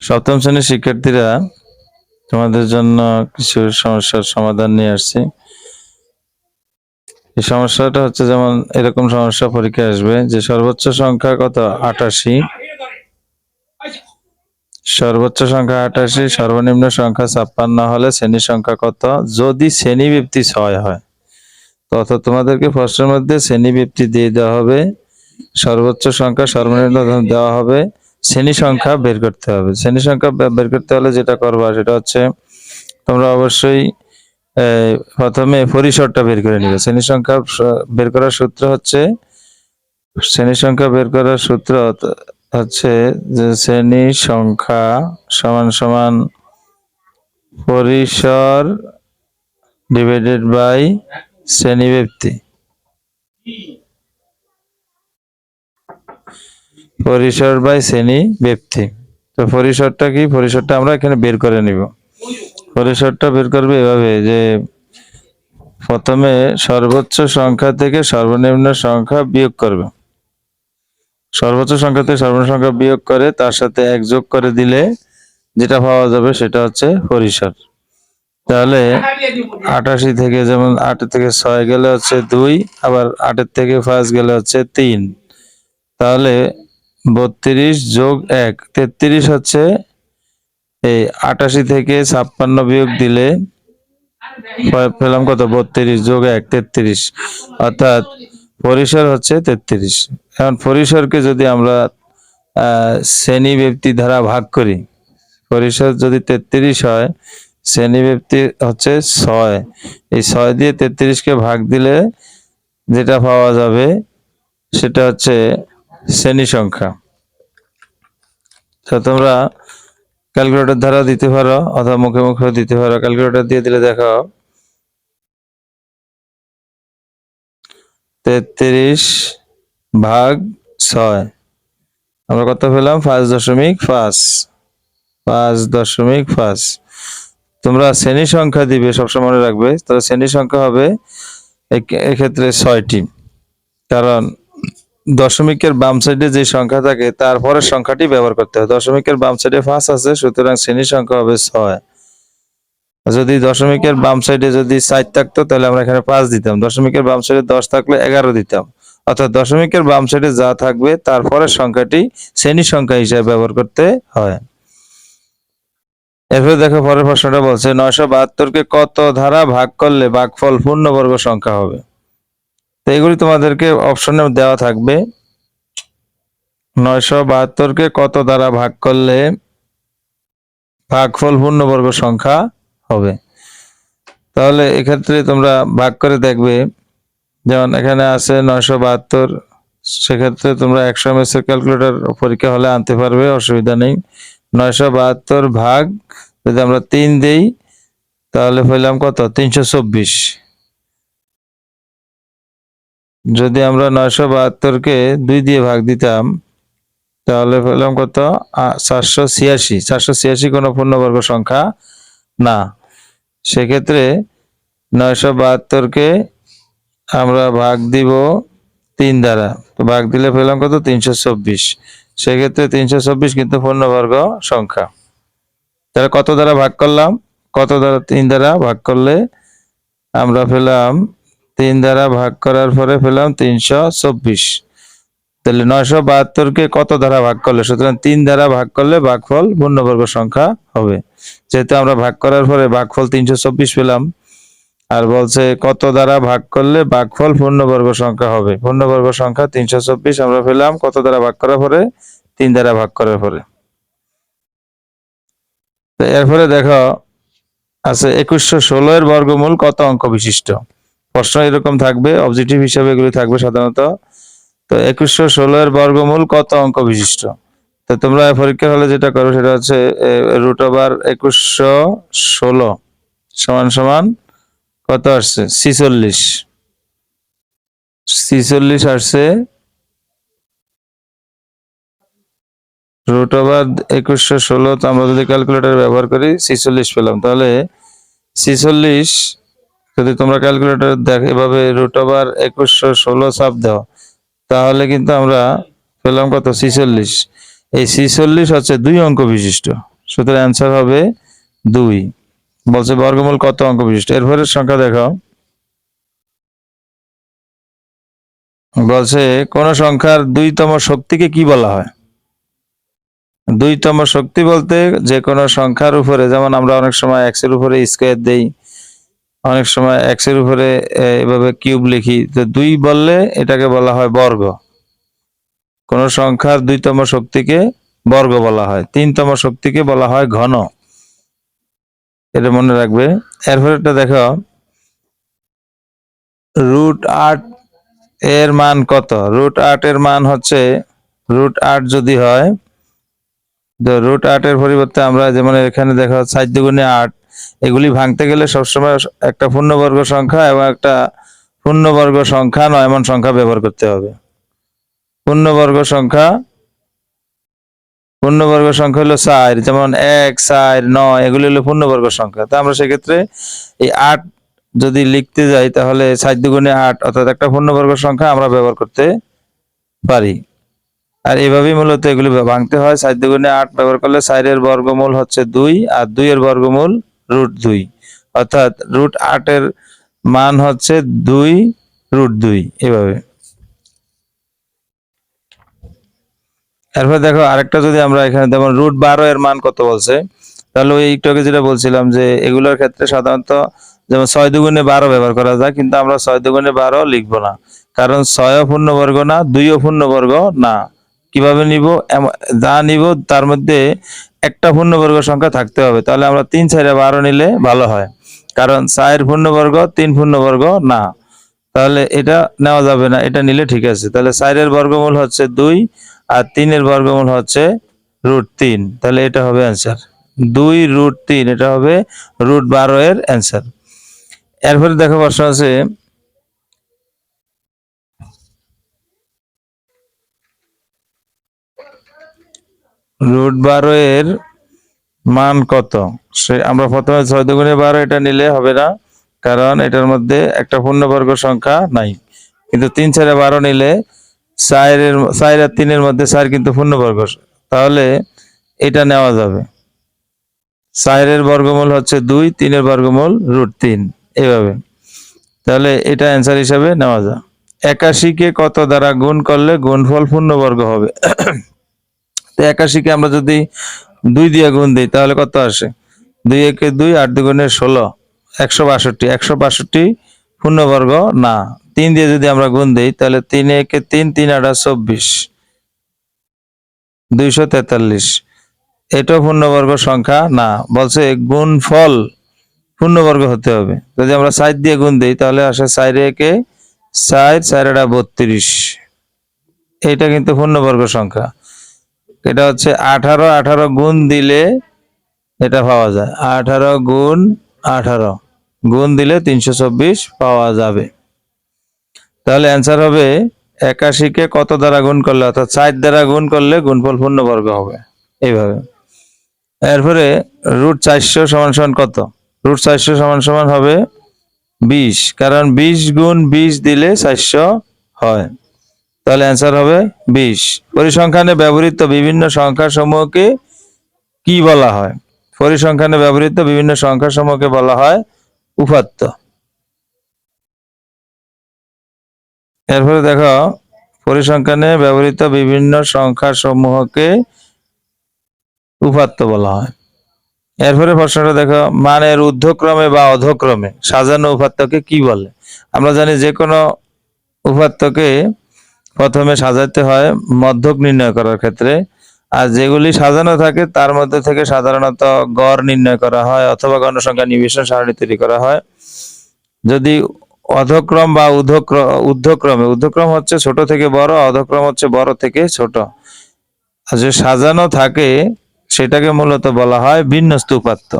সপ্তম শ্রেণীর শিক্ষার্থীরা তোমাদের জন্য কিছু সমস্যার সমাধান নিয়ে আসছি। এই সমস্যাটা হচ্ছে যেমন এরকম সমস্যা পরীক্ষায় আসবে যে সর্বোচ্চ সংখ্যা কত 88, সর্বোচ্চ সংখ্যা 88, সর্বনিম্ন সংখ্যা 56 হলে শ্রেণী সংখ্যা কত যদি শ্রেণী ব্যক্তি 6 হয়। তো অর্থাৎ তোমাদেরকে প্রশ্নের মধ্যে শ্রেণী ব্যক্তি দিয়ে দেওয়া হবে, সর্বোচ্চ সংখ্যা সর্বনিম্ন দেওয়া হবে, শ্রেণী সংখ্যা বের করতে হবে। শ্রেণী সংখ্যা বের করতে হলে যেটা করবা সেটা হচ্ছে তোমরা অবশ্যই প্রথমে পরিসরটা বের করে নিবে। শ্রেণী সংখ্যা বের করার সূত্র হচ্ছে যে শ্রেণী সংখ্যা সমান সমান পরিসর ডিভাইডেড বাই শ্রেণী ব্যক্তি। পরিসর বাই শ্রেণী ব্যক্তি। তো পরিসরটা কি? পরিসরটা আমরা এখানে বের করে নিব। পরিসরটা বের করবে এভাবে যে প্রথমে সর্বোচ্চ সংখ্যা থেকে সর্বনিম্ন সংখ্যা বিয়োগ করবে। সর্বোচ্চ সংখ্যা থেকে সর্বনিম্ন সংখ্যা বিয়োগ করে তার সাথে 1 যোগ করে দিলে যেটা পাওয়া যাবে সেটা হচ্ছে পরিসর। তাহলে 88 থেকে যেমন 8 থেকে 6 গেলে হচ্ছে 2, আবার 8 থেকে 5 গেলে হচ্ছে 3। তাহলে 32 যোগ 1 33 হচ্ছে এই 88 থেকে 56 বিয়োগ দিলে পেলাম কত 32 যোগ 1 33, অর্থাৎ পরিসর হচ্ছে 33। এখন পরিসরকে যদি আমরা শ্রেণী ব্যক্তি দ্বারা ভাগ করি, পরিসর যদি 33 হয়, শ্রেণী ব্যক্তি হচ্ছে 6, এই 6 দিয়ে 33কে ভাগ দিলে যেটা পাওয়া যাবে সেটা হচ্ছে শ্রেণী সংখ্যা। তো তোমরা ক্যালকুলেটর দ্বারা দিতে পারো অথবা মুখে মুখে দিতে পারো। ক্যালকুলেটর দিয়ে দিলে দেখো 33 ভাগ 6 আমরা কত পেলাম 5.5। 5.5 তোমরা শ্রেণী সংখ্যা দিবে, সবসময় মনে রাখবে। তাহলে শ্রেণী সংখ্যা হবে এক্ষেত্রে 6টি, কারণ দশমিকের বাম সাইডে যে সংখ্যা থাকে তারপরের সংখ্যাটি ব্যবহার করতে হবে। দশমিকের বাম সাইডে 5 আছে, সুতরাং শ্রেণী সংখ্যা হবে 6। যদি দশমিকের বাম সাইডে যদি 4 থাকতো তাহলে আমরা এখানে 5 দিতাম। দশমিকের বাম সাইডে 10 থাকলে 11 দিতাম। অর্থাৎ দশমিকের বাম সাইডে যা থাকবে তারপরের সংখ্যাটি শ্রেণী সংখ্যা হিসেবে ব্যবহার করতে হয়। এরপরে দেখো পরের প্রশ্নটা বলছে 972কে কত দ্বারা ভাগ করলে ভাগফল পূর্ণবর্গ সংখ্যা হবে। তো এগুলি তোমাদেরকে অপশনে দেওয়া থাকবে। 972কে কত দ্বারা ভাগ করলে ভাগফল পূর্ণবর্গ সংখ্যা হবে। তাহলে এক্ষেত্রে তোমরা ভাগ করে দেখবে, যেমন এখানে আছে 972, সেক্ষেত্রে তোমরা 100 ms ক্যালকুলেটর পরীক্ষা হলে আনতে পারবে, অসুবিধা নেই। 972 ভাগ যদি আমরা 3 দেই তাহলে পেলাম কত 324। যদি আমরা 972কে 2 দিয়ে ভাগ দিতাম তাহলে পেলাম কত 486। 486 কোনো পূর্ণবর্গ সংখ্যা না। সেক্ষেত্রে 972কে আমরা ভাগ দিব 3 দ্বারা, তো ভাগ দিলে পেলাম কত 324। সেক্ষেত্রে 324 কিন্তু পূর্ণবর্গ সংখ্যা। তাহলে কত দ্বারা ভাগ করলাম? কত দ্বারা? 3 দ্বারা ভাগ করলে আমরা পেলাম 3 দ্বারা ভাগ করার পরে পেলাম 324। তাহলে 972কে কত দ্বারা ভাগ করলে, সুতরাং 3 দ্বারা ভাগ করলে ভাগফল পূর্ণবর্গ সংখ্যা হবে। যেহেতু আমরা ভাগ করার পরে ভাগফল 324 পেলাম, আর বলছে কত দ্বারা ভাগ করলে ভাগফল পূর্ণবর্গ সংখ্যা হবে। পূর্ণবর্গ সংখ্যা 324 আমরা পেলাম কত দ্বারা ভাগ করার পরে? 3 দ্বারা ভাগ করার পরে। তো এরপরে দেখো আছে 2116 এর বর্গমূল কত অঙ্ক বিশিষ্ট। প্রশ্ন এরকম থাকবে, অবজেক্টিভ হিসাবে এগুলি থাকবে সাধারণত। তো 2116 এর বর্গমূল কত অঙ্ক বিশিষ্ট। তো তোমরা পরীক্ষার হলে যেটা করো সেটা হচ্ছে √2116 সমান সমান কত আসছে 46। 46 আসছে √2116। তো আমরা যদি ক্যালকুলেটর ব্যবহার করি 46 পেলাম। তাহলে 46 যদি তোমরা ক্যালকুলেটর দেখ এভাবে √2116 চাপ দাও তাহলে কিন্তু আমরা পেলাম কত 46। এই 46 হচ্ছে 2 অঙ্ক বিশিষ্ট। সুতরাং অ্যান্সার হবে 2। বলছে বর্গমূল কত অঙ্ক বিশিষ্ট। এরপরের সংখ্যা দেখো, বলছে কোন সংখ্যার 2তম শক্তিকে কি বলা হয়। 2তম শক্তি বলতে যে কোনো সংখ্যার উপরে, যেমন আমরা অনেক সময় এক্স এর উপরে স্কোয়ার দেই, অনেক সময় এক্স এর উপরে এভাবে কিউব লিখি, তো 2 বললে এটাকে বলা হয় বর্গ। কোন সংখ্যার 2তম শক্তিকে বর্গ বলা হয়। 3তম শক্তিকে বলা হয় ঘন, এটা মনে রাখবে। এরপরেটা দেখো, √8 এর মান কত। √8 এর মান হচ্ছে, √8 যদি হয়, তো √8 এর পরিবর্তে আমরা যেমন এখানে দেখো 4 দুগুণে 8, এগুলি ভাঙতে গেলে সবসময় একটা পূর্ণবর্গ সংখ্যা এবং একটা পূর্ণবর্গ সংখ্যা নয় এমন সংখ্যা ব্যবহার করতে হবে। পূর্ণবর্গ সংখ্যা হলো 4, যেমন 1, 4, 9, এগুলি হলো পূর্ণবর্গ সংখ্যা। তো আমরা সেক্ষেত্রে এই 8 যদি লিখতে যাই তাহলে 4 দুগুণে 8 অর্থাৎ একটা পূর্ণবর্গ সংখ্যা আমরা ব্যবহার করতে পারি। আর এভাবেই মূলত এগুলি ভাঙতে হয়। 4 দুগুণে 8 ব্যবহার করলে 4 এর বর্গমূল হচ্ছে 2 আর 2 এর বর্গমূল √2, অর্থাৎ √8 এর মান হচ্ছে 2 √2, এভাবে। এরপর দেখো আরেকটা, যদি আমরা এখানে যেমন √12 এর মান কত বলছে, তাহলে ওই একটু আগে যেটা বলছিলাম যে এগুলোর ক্ষেত্রে সাধারণত যেমন 6 দুগুণে 12 ব্যবহার করা যায়, কিন্তু আমরা 6 দুগুণে 12 লিখবো না, কারণ 6ও পূর্ণবর্গ না, 2ও পূর্ণবর্গ না। কিভাবে নিব, যা নিব তার মধ্যে একটা পূর্ণবর্গ সংখ্যা থাকতে হবে। তাহলে আমরা 3, 4, 12 নিলে ভালো হয়, কারণ 4 পূর্ণবর্গ 3 পূর্ণবর্গ না, তাহলে এটা নেওয়া যাবে না, এটা নিলে ঠিক আছে। তাহলে 4 এর বর্গমূল হচ্ছে 2 আর 3 এর বর্গমূল হচ্ছে √3, তাহলে এটা হবে অ্যান্সার 2 √3, এটা হবে √12 এর অ্যান্সার। এরপরে দেখো প্রশ্ন আছে, √12 এর মান কত। সে আমরা প্রথমে 6 দুগুণে 12 এটা নিলে হবে না, কারণ এটার মধ্যে একটা পূর্ণবর্গ সংখ্যা নাই। কিন্তু 3, 4, 12 নিলে 4 আর 3 এর মধ্যে 4 কিন্তু পূর্ণবর্গ, তাহলে এটা নেওয়া যাবে। 4 এর বর্গমূল হচ্ছে 2, 3 এর বর্গমূল √3, এইভাবে। তাহলে এটা অ্যান্সার হিসাবে নেওয়া যায়। 81 কে কত দ্বারা গুণ করলে গুণফল পূর্ণবর্গ হবে। তো 81 কে আমরা যদি 2 দিয়ে গুণ দিই তাহলে কত আসে, 2 একে 2, 8 দুগুণে 16, 162। 162 পূর্ণবর্গ না। 3 দিয়ে যদি আমরা গুণ দিই তাহলে 3 একে 3, 3 8 24, 243। এটাও পূর্ণবর্গ সংখ্যা না। বলছে গুণফল পূর্ণবর্গ হতে হবে। যদি আমরা 4 দিয়ে গুণ দিই তাহলে আসে 4 একে 4, 4 8 32। এটা কিন্তু পূর্ণবর্গ সংখ্যা। এটা হচ্ছে 18, 18 গুণ দিলে এটা পাওয়া যায়। 18 গুণ 18 গুণ দিলে 324 পাওয়া যাবে। তাহলে অ্যান্সার হবে 81 কে কত দ্বারা গুণ করলে, অর্থাৎ 4 দ্বারা গুণ করলে গুণফল পূর্ণবর্গ হবে, এইভাবে। এরপরে √400 সমান সমান কত। √400 সমান সমান হবে 20, কারণ 20 গুণ 20 দিলে 400 হয়, তাহলে অ্যান্সার হবে 20। পরিসংখ্যানে ব্যবহৃত বিভিন্ন সংখ্যা সমূহকে কি বলা হয়। পরিসংখ্যানে ব্যবহৃত বিভিন্ন সংখ্যা সমূহকে বলা হয় উপাত্ত। এরপরে দেখো, পরিসংখ্যানে ব্যবহৃত বিভিন্ন সংখ্যা সমূহকে উপাত্ত বলা হয়। এরপরে প্রশ্নটা দেখো, মানের ঊর্ধ্বক্রমে বা অধক্রমে সাজানো উপাত্তকে কি বলে। আমরা জানি যে কোনো উপাত্তকে প্রথমে সাজাতে হয় মধ্যক নির্ণয় করার ক্ষেত্রে, আর যেগুলি সাজানো থাকে তার মধ্যে থেকে সাধারণত গড় নির্ণয় করা হয় অথবা গণসংখ্যা নিবেশন সারণী তৈরি করা হয়। যদি অধক্রম বা ঊর্ধ্বক্রমে, ঊর্ধ্বক্রম হচ্ছে ছোট থেকে বড়, অধক্রম হচ্ছে বড় থেকে ছোট, আর যে সাজানো থাকে সেটাকে মূলত বলা হয় বিন্যস্ত উপাত্ত।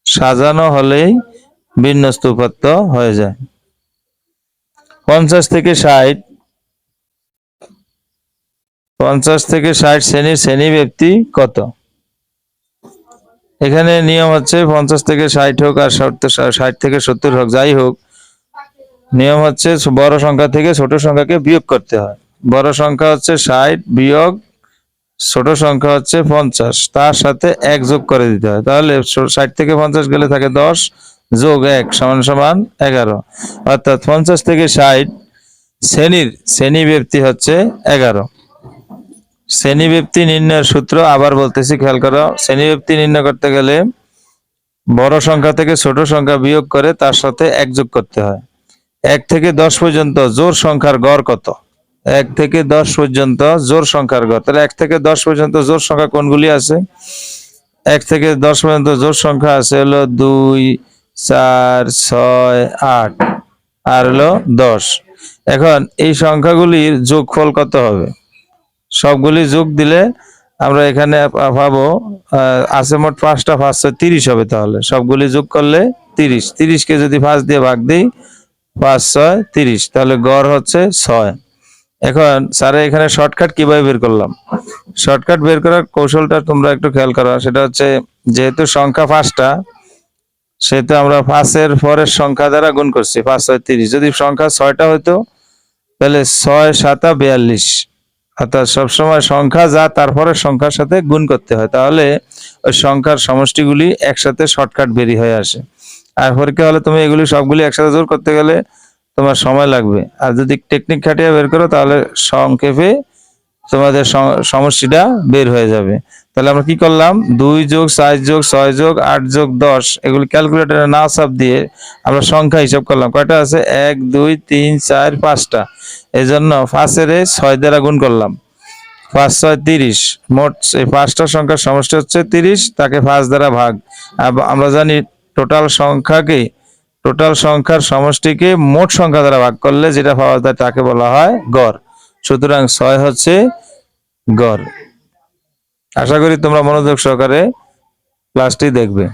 সাজানো হলেই বিন্যস্ত উপাত্ত হয়ে যায়। 50 থেকে 60, 50 থেকে 60 শ্রেণীর শ্রেণীব্যাপ্তি কত। এখানে নিয়ম হচ্ছে 50 থেকে 60 হোক আর 60 থেকে 70 হোক, যাই হোক, নিয়ম হচ্ছে বড় সংখ্যা থেকে ছোট সংখ্যাকে বিয়োগ করতে হয়। বড় সংখ্যা হচ্ছে 60 বিয়োগ ছোট সংখ্যা হচ্ছে 50, তার সাথে 1 যোগ করে দিতে হয়। তাহলে 60 থেকে 50 গেলে থাকে 10 যোগ 1 সমান সমান 11, অর্থাৎ 50 থেকে 60 শ্রেণী ব্যক্তি হচ্ছে 11। শ্রেণী ব্যক্তি নির্ণয়ের সূত্র আবার বলতেছি, খেয়াল করো। শ্রেণী ব্যক্তি নির্ণয় করতে গেলে বড় সংখ্যা থেকে ছোট সংখ্যা বিয়োগ করে তার সাথে 1 যোগ করতে হয়। 1 থেকে 10 পর্যন্ত জোড় সংখ্যার গড় কত? 1 থেকে 10 পর্যন্ত জোড় সংখ্যার গড়। তাহলে 1 থেকে 10 পর্যন্ত জোড় সংখ্যা কোনগুলি আছে? 1 থেকে 10 পর্যন্ত জোড় সংখ্যা আছে হলো 2, 4, 6, 8 আর হলো 10। এখন এই সংখ্যাগুলির যোগফল কত হবে? সবগুলি যোগ দিলে আমরা এখানে পাবো আছে মোট 5টা, 5 6 30 হবে। তাহলে সবগুলি যোগ করলে 30, 30 কে যদি 5 দিয়ে ভাগ দিই 5 6 30, তাহলে গড় হচ্ছে 6। এখন স্যার এখানে শর্টকাট কিভাবে বের করলাম? শর্টকাট বের করার কৌশলটা তোমরা একটু খেয়াল করো। সেটা হচ্ছে, যেহেতু সংখ্যা 5টা, সেহেতু আমরা 5-এর পরের সংখ্যা দ্বারা গুণ করছি। 5 6 30। যদি সংখ্যা 6টা হতো তাহলে 6 7 42, অর্থাৎ সবসময় সংখ্যা যা তারপরে সংখ্যার সাথে গুণ করতে হয়, তাহলে ওই সংখ্যার সমষ্টিগুলি একসাথে শর্টকাট বেরিয়ে হয়ে আসে। আর পরীক্ষা হলে তুমি এগুলি সবগুলি একসাথে জোর করতে গেলে তোমার সময় লাগবে। আর যদি টেকনিক খাটিয়ে বের করো তাহলে সংক্ষেপে তোমাদের সমষ্টিটা বের হয়ে যাবে। তাহলে আমরা কি করলাম? 2 যোগ 4 যোগ 6 যোগ 8 যোগ 10 এগুলি ক্যালকুলেটরে না চাপ দিয়ে আমরা সংখ্যা হিসাব করলাম। কয়টা আছে? 1 2 3 4 5টা। এই জন্য 5-এর 6 দ্বারা গুণ করলাম। 5 6 30, মোট এই 5টা সংখ্যার সমষ্টি হচ্ছে 30, তাকে 5 দ্বারা ভাগ। আমরা জানি টোটাল সংখ্যার সমষ্টিকে মোট সংখ্যা দ্বারা ভাগ করলে যেটা পাওয়া যায় তাকে বলা হয় গড়। সুতরাং 6 হচ্ছে গড়। আশা করি তোমরা মনোযোগ সহকারে ক্লাসটি দেখবে।